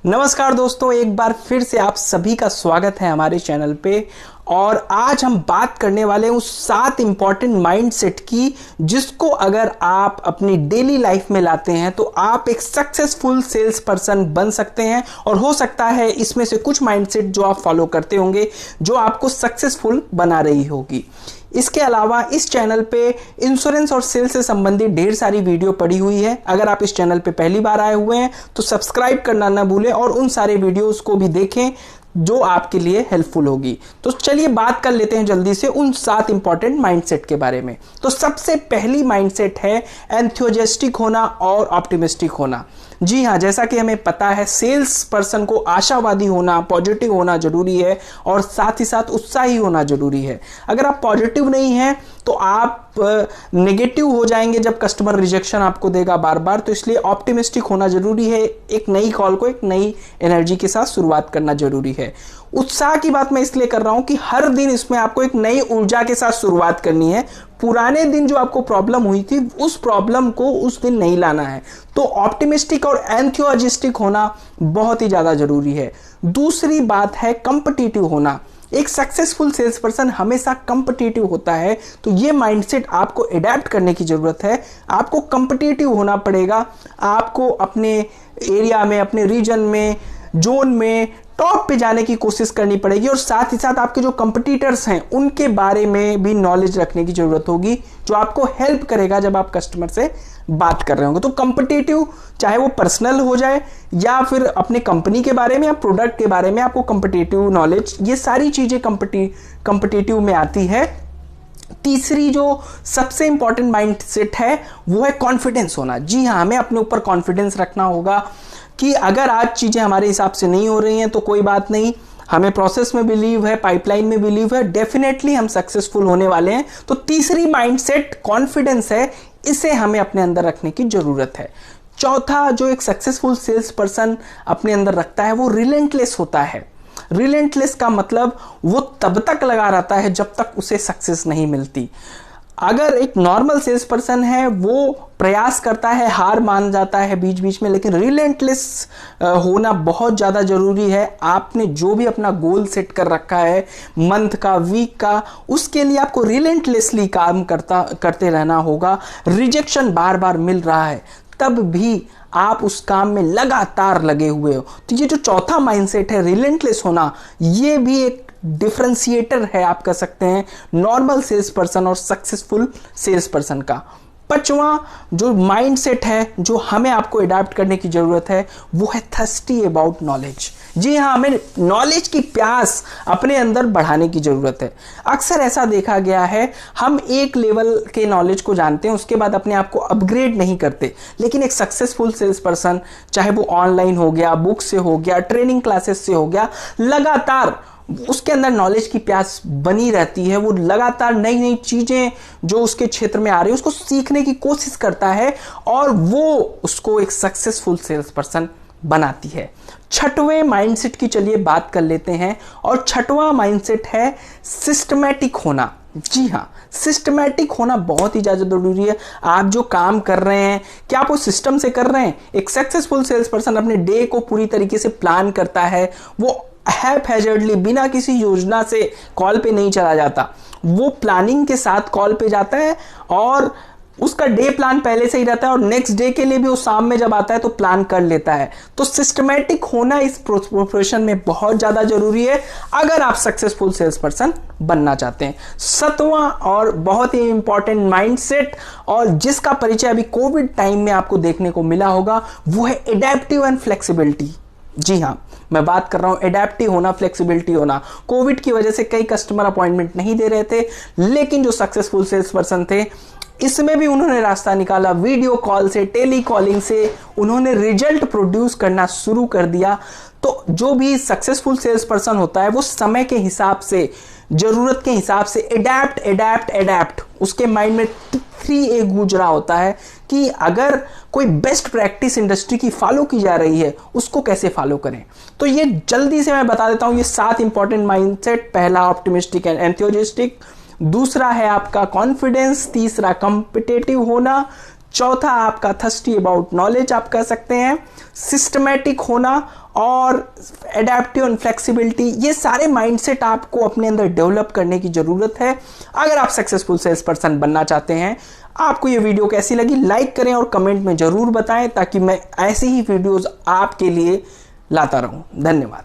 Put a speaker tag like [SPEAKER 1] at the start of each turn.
[SPEAKER 1] नमस्कार दोस्तों, एक बार फिर से आप सभी का स्वागत है हमारे चैनल पे। और आज हम बात करने वाले हैं उस 7 इंपॉर्टेंट माइंडसेट की जिसको अगर आप अपनी डेली लाइफ में लाते हैं तो आप एक सक्सेसफुल सेल्स पर्सन बन सकते हैं। और हो सकता है इसमें से कुछ माइंडसेट जो आप फॉलो करते होंगे जो आपको सक्सेसफुल बना रही होगी। इसके अलावा इस चैनल पे इंश्योरेंस और सेल्स से संबंधित ढेर सारी वीडियो पड़ी हुई है। अगर आप इस चैनल पे पहली बार आए हुए हैं तो सब्सक्राइब करना ना भूलें और उन सारे वीडियोस को भी देखें जो आपके लिए हेल्पफुल होगी। तो चलिए बात कर लेते हैं जल्दी से उन 7 इंपॉर्टेंट माइंडसेट के बारे में। तो सबसे पहली माइंडसेट है एंथुसियास्टिक होना और ऑप्टिमिस्टिक होना। जी हाँ, जैसा कि हमें पता है सेल्स पर्सन को आशावादी होना, पॉजिटिव होना जरूरी है और साथ ही साथ उत्साही होना जरूरी है। अगर आप पॉजिटिव नहीं हैं तो आप नेगेटिव हो जाएंगे जब कस्टमर रिजेक्शन आपको देगा बार बार। तो इसलिए ऑप्टिमिस्टिक होना जरूरी है। एक नई कॉल को एक नई एनर्जी के साथ शुरुआत करना जरूरी है। उत्साह की बात मैं इसलिए कर रहा हूं कि हर दिन इसमें आपको एक नई ऊर्जा के साथ शुरुआत करनी है। पुराने दिन जो आपको प्रॉब्लम हुई थी उस प्रॉब्लम को उस दिन नहीं लाना है। तो ऑप्टिमिस्टिक और एंथुसियास्टिक होना बहुत ही ज्यादा जरूरी है। दूसरी बात है कॉम्पिटिटिव होना। एक सक्सेसफुल सेल्स पर्सन हमेशा कॉम्पिटिटिव होता है। तो ये माइंडसेट आपको अडेप्ट करने की जरूरत है। आपको कॉम्पिटिटिव होना पड़ेगा। आपको अपने एरिया में, अपने रीजन में, जोन में टॉप पे जाने की कोशिश करनी पड़ेगी। और साथ ही साथ आपके जो कंपटीटर्स हैं उनके बारे में भी नॉलेज रखने की जरूरत होगी जो आपको हेल्प करेगा जब आप कस्टमर से बात कर रहे होंगे। तो कंपटीटिव, चाहे वो पर्सनल हो जाए या फिर अपने कंपनी के बारे में या प्रोडक्ट के बारे में, आपको कंपटीटिव नॉलेज, ये सारी चीजें कंपटीटिव में आती है। तीसरी जो सबसे इंपॉर्टेंट माइंडसेट है वो है कॉन्फिडेंस होना। जी हाँ, हमें अपने ऊपर कॉन्फिडेंस रखना होगा कि अगर आज चीजें हमारे हिसाब से नहीं हो रही हैं तो कोई बात नहीं, हमें प्रोसेस में बिलीव है, पाइपलाइन में बिलीव है, डेफिनेटली हम सक्सेसफुल होने वाले हैं। तो तीसरी माइंडसेट कॉन्फिडेंस है, इसे हमें अपने अंदर रखने की जरूरत है। चौथा जो एक सक्सेसफुल सेल्स पर्सन अपने अंदर रखता है वो रिलेंटलेस होता है। रिलेंटलेस का मतलब वो तब तक लगा रहता है जब तक उसे सक्सेस नहीं मिलती। अगर एक नॉर्मल सेल्स पर्सन है वो प्रयास करता है, हार मान जाता है बीच बीच में, लेकिन रिलेंटलेस होना बहुत ज़्यादा जरूरी है। आपने जो भी अपना गोल सेट कर रखा है मंथ का, वीक का, उसके लिए आपको रिलेंटलेसली काम करते रहना होगा। रिजेक्शन बार बार मिल रहा है तब भी आप उस काम में लगातार लगे हुए हो। तो ये जो चौथा माइंडसेट है रिलेंटलेस होना, ये भी एक डिफरेंशिएटर है, आप कह सकते हैं, नॉर्मल सेल्स पर्सन और सक्सेसफुल सेल्स पर्सन का। पांचवा जो माइंडसेट है जो हमें आपको अडॉप्ट करने की जरूरत है वो है थर्स्टी अबाउट नॉलेज। जी हाँ, हमें नॉलेज की प्यास अपने अंदर बढ़ाने की जरूरत है। अक्सर ऐसा देखा गया है, हम एक लेवल के नॉलेज को जानते हैं, उसके बाद अपने आप को अपग्रेड नहीं करते। लेकिन एक सक्सेसफुल सेल्स पर्सन, चाहे वो ऑनलाइन हो गया, बुक से हो गया, ट्रेनिंग क्लासेस से हो गया, लगातार उसके अंदर नॉलेज की प्यास बनी रहती है। वो लगातार नई नई चीजें जो उसके क्षेत्र में आ रही है उसको सीखने की कोशिश करता है और वो उसको एक सक्सेसफुल सेल्स पर्सन बनाती है। छठवें माइंडसेट की चलिए बात कर लेते हैं और छठवां माइंडसेट है सिस्टमैटिक होना। जी हाँ, सिस्टमैटिक होना बहुत ही ज्यादा जरूरी है। आप जो काम कर रहे हैं क्या आप वो सिस्टम से कर रहे हैं? एक सक्सेसफुल सेल्स पर्सन अपने डे को पूरी तरीके से प्लान करता है। वो हैपहैजर्डली, बिना किसी योजना से कॉल पे नहीं चला जाता। वो प्लानिंग के साथ कॉल पे जाता है और उसका डे प्लान पहले से ही रहता है और नेक्स्ट डे के लिए भी वो शाम में जब आता है तो प्लान कर लेता है। तो सिस्टमैटिक होना इस प्रोफेशन में बहुत ज्यादा जरूरी है अगर आप सक्सेसफुल सेल्स पर्सन बनना चाहते हैं। सातवां और बहुत ही इंपॉर्टेंट माइंडसेट और जिसका परिचय अभी कोविड टाइम में आपको देखने को मिला होगा वो है एडेप्टिव एंड फ्लेक्सिबिलिटी। जी हाँ, मैं बात कर रहा हूं एडेप्टिव होना, फ्लेक्सिबिलिटी होना। कोविड की वजह से कई कस्टमर अपॉइंटमेंट नहीं दे रहे थे, लेकिन जो सक्सेसफुल सेल्स पर्सन थे इसमें भी उन्होंने रास्ता निकाला। वीडियो कॉल से, टेली कॉलिंग से उन्होंने रिजल्ट प्रोड्यूस करना शुरू कर दिया। तो जो भी सक्सेसफुल सेल्स पर्सन होता है वो समय के हिसाब से, जरूरत के हिसाब से एडेप्ट उसके माइंड में 3A गूंज रहा होता है कि अगर कोई बेस्ट प्रैक्टिस इंडस्ट्री की फॉलो की जा रही है उसको कैसे फॉलो करें। तो ये जल्दी से मैं बता देता हूं ये 7 इंपॉर्टेंट माइंडसेट। पहला ऑप्टिमिस्टिक एंड एंथुसियास्टिक, दूसरा है आपका कॉन्फिडेंस, तीसरा कॉम्पिटिटिव होना, चौथा आपका थर्स्टी अबाउट नॉलेज आप कह सकते हैं, सिस्टमैटिक होना और एडेप्टिव एंड फ्लेक्सिबिलिटी, ये सारे माइंडसेट आपको अपने अंदर डेवलप करने की जरूरत है अगर आप सक्सेसफुल सेल्स पर्सन बनना चाहते हैं। आपको ये वीडियो कैसी लगी लाइक करें और कमेंट में जरूर बताएं ताकि मैं ऐसी ही वीडियोस आपके लिए लाता रहूं। धन्यवाद।